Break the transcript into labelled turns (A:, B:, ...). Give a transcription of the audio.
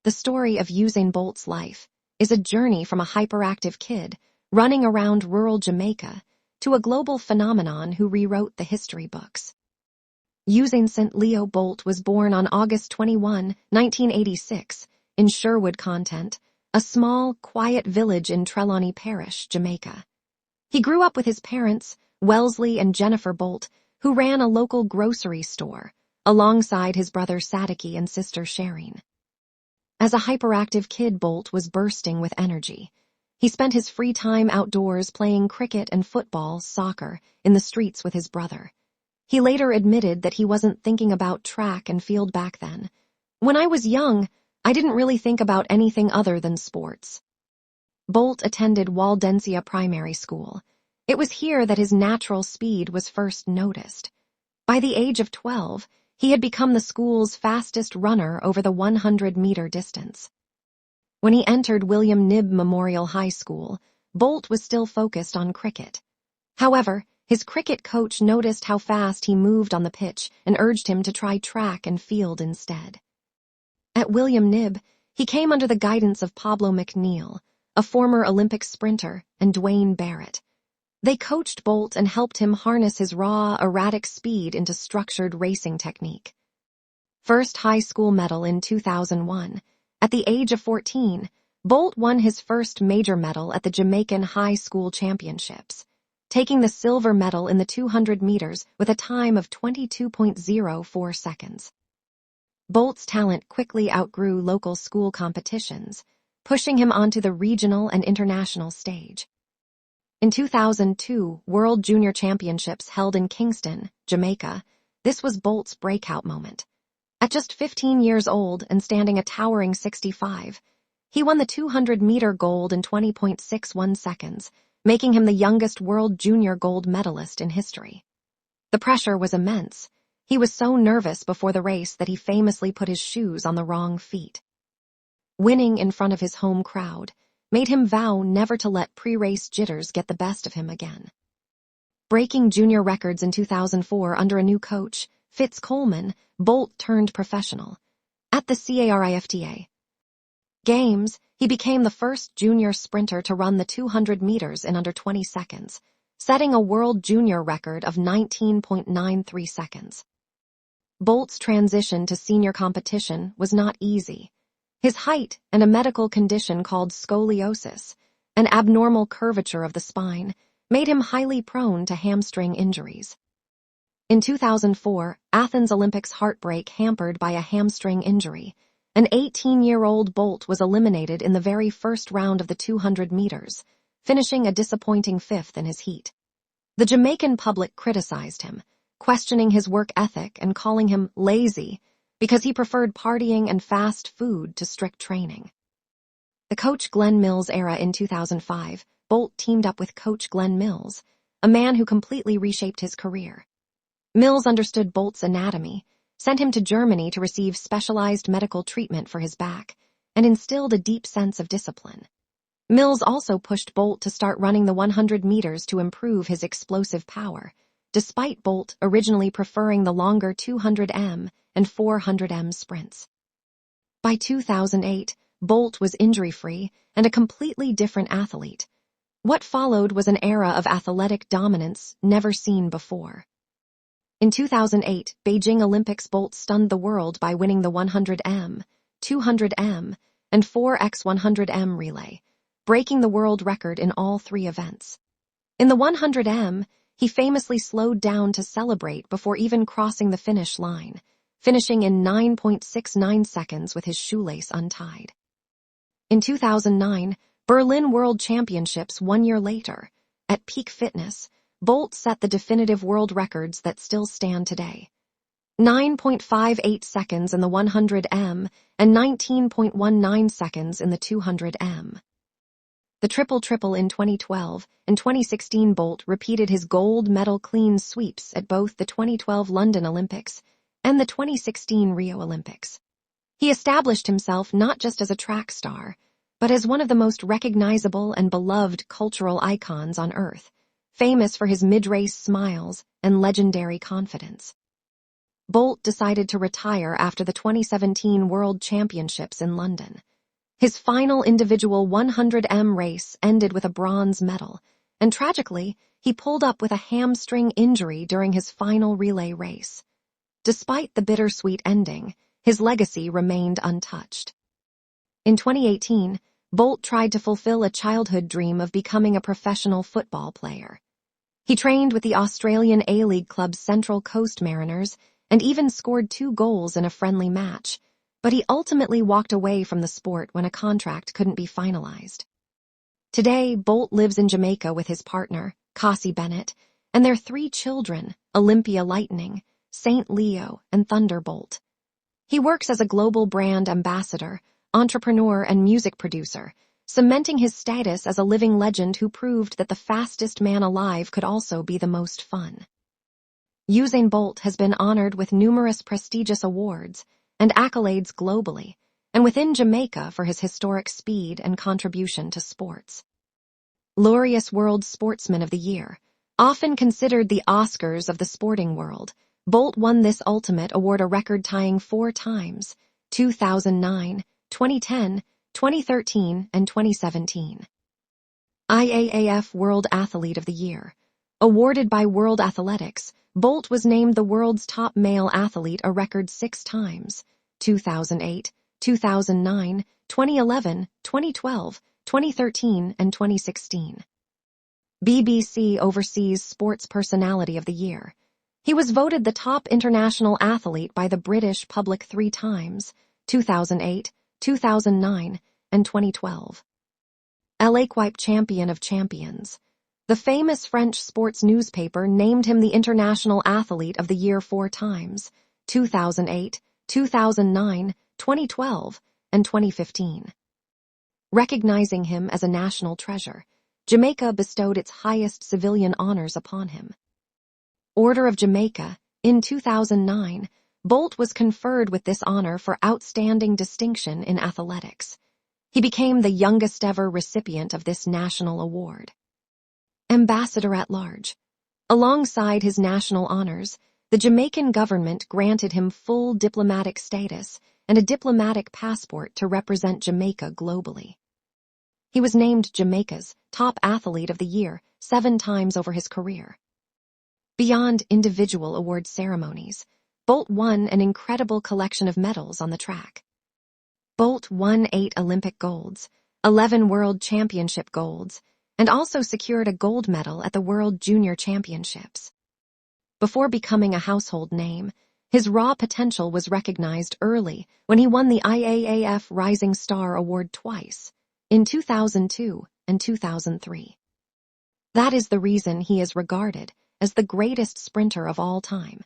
A: The story of Usain Bolt's life is a journey from a hyperactive kid running around rural Jamaica to a global phenomenon who rewrote the history books. Usain St. Leo Bolt was born on August 21, 1986, in Sherwood Content, a small, quiet village in Trelawney Parish, Jamaica. He grew up with his parents, Wellesley and Jennifer Bolt, who ran a local grocery store, alongside his brother Sadiki and sister Shireen. As a hyperactive kid, Bolt was bursting with energy. He spent his free time outdoors playing cricket and football, soccer, in the streets with his brother. He later admitted that he wasn't thinking about track and field back then. "When I was young, I didn't really think about anything other than sports." Bolt attended Waldensia Primary School. It was here that his natural speed was first noticed. By the age of 12, he had become the school's fastest runner over the 100-meter distance. When he entered William Knibb Memorial High School, Bolt was still focused on cricket. However, his cricket coach noticed how fast he moved on the pitch and urged him to try track and field instead. At William Knibb, he came under the guidance of Pablo McNeil, a former Olympic sprinter, and Dwayne Barrett. They coached Bolt and helped him harness his raw, erratic speed into structured racing technique. First high school medal in 2001. At the age of 14, Bolt won his first major medal at the Jamaican High School Championships, taking the silver medal in the 200 meters with a time of 22.04 seconds. Bolt's talent quickly outgrew local school competitions, pushing him onto the regional and international stage. In 2002 World Junior Championships held in Kingston, Jamaica, this was Bolt's breakout moment. At just 15 years old and standing a towering 65, he won the 200-meter gold in 20.61 seconds, making him the youngest World Junior gold medalist in history. The pressure was immense. He was so nervous before the race that he famously put his shoes on the wrong feet. Winning in front of his home crowd made him vow never to let pre-race jitters get the best of him again. Breaking junior records in 2004 under a new coach, Fitz Coleman, Bolt turned professional. At the CARIFTA Games, he became the first junior sprinter to run the 200 meters in under 20 seconds, setting a world junior record of 19.93 seconds. Bolt's transition to senior competition was not easy. His height and a medical condition called scoliosis, an abnormal curvature of the spine, made him highly prone to hamstring injuries. In 2004, Athens Olympics heartbreak hampered by a hamstring injury. An 18-year-old Bolt was eliminated in the very first round of the 200 meters, finishing a disappointing 5th in his heat. The Jamaican public criticized him, questioning his work ethic and calling him lazy, because he preferred partying and fast food to strict training. The Coach Glenn Mills era in 2005, Bolt teamed up with Coach Glenn Mills, a man who completely reshaped his career. Mills understood Bolt's anatomy, sent him to Germany to receive specialized medical treatment for his back, and instilled a deep sense of discipline. Mills also pushed Bolt to start running the 100 meters to improve his explosive power, despite Bolt originally preferring the longer 200m and 400m sprints. By 2008, Bolt was injury-free and a completely different athlete. What followed was an era of athletic dominance never seen before. In 2008, Beijing Olympics, Bolt stunned the world by winning the 100m, 200m, and 4x100m relay, breaking the world record in all three events. In the 100m, he famously slowed down to celebrate before even crossing the finish line, finishing in 9.69 seconds with his shoelace untied. In 2009, Berlin World Championships 1 year later, at peak fitness, Bolt set the definitive world records that still stand today. 9.58 seconds in the 100m and 19.19 seconds in the 200m. The triple-triple in 2012 and 2016 Bolt repeated his gold medal clean sweeps at both the 2012 London Olympics and the 2016 Rio Olympics. He established himself not just as a track star, but as one of the most recognizable and beloved cultural icons on Earth, famous for his mid-race smiles and legendary confidence. Bolt decided to retire after the 2017 World Championships in London. His final individual 100m race ended with a bronze medal, and tragically, he pulled up with a hamstring injury during his final relay race. Despite the bittersweet ending, his legacy remained untouched. In 2018, Bolt tried to fulfill a childhood dream of becoming a professional football player. He trained with the Australian A-League club Central Coast Mariners and even scored 2 goals in a friendly match, but he ultimately walked away from the sport when a contract couldn't be finalized. Today, Bolt lives in Jamaica with his partner, Cassie Bennett, and their 3 children, Olympia Lightning, Saint Leo, and Thunderbolt. He works as a global brand ambassador, entrepreneur, and music producer, cementing his status as a living legend who proved that the fastest man alive could also be the most fun. Usain Bolt has been honored with numerous prestigious awards and accolades globally, and within Jamaica for his historic speed and contribution to sports. Laureus World Sportsman of the Year, often considered the Oscars of the sporting world, Bolt won this ultimate award a record-tying 4 times, 2009, 2010, 2013, and 2017. IAAF World Athlete of the Year. Awarded by World Athletics, Bolt was named the world's top male athlete a record 6 times, 2008, 2009, 2011, 2012, 2013, and 2016. BBC Overseas Sports Personality of the Year. He was voted the top international athlete by the British public 3 times, 2008, 2009, and 2012. L'Équipe Champion of Champions. The famous French sports newspaper named him the International Athlete of the Year 4 times, 2008, 2009, 2012, and 2015. Recognizing him as a national treasure, Jamaica bestowed its highest civilian honors upon him. Order of Jamaica. In 2009, Bolt was conferred with this honor for outstanding distinction in athletics. He became the youngest ever recipient of this national award. Ambassador at Large. Alongside his national honors, the Jamaican government granted him full diplomatic status and a diplomatic passport to represent Jamaica globally. He was named Jamaica's top athlete of the year 7 times over his career. Beyond individual award ceremonies, Bolt won an incredible collection of medals on the track. Bolt won 8 Olympic golds, 11 World Championship golds, and also secured a gold medal at the World Junior Championships. Before becoming a household name, his raw potential was recognized early when he won the IAAF Rising Star Award twice, in 2002 and 2003. That is the reason he is regarded as the greatest sprinter of all time.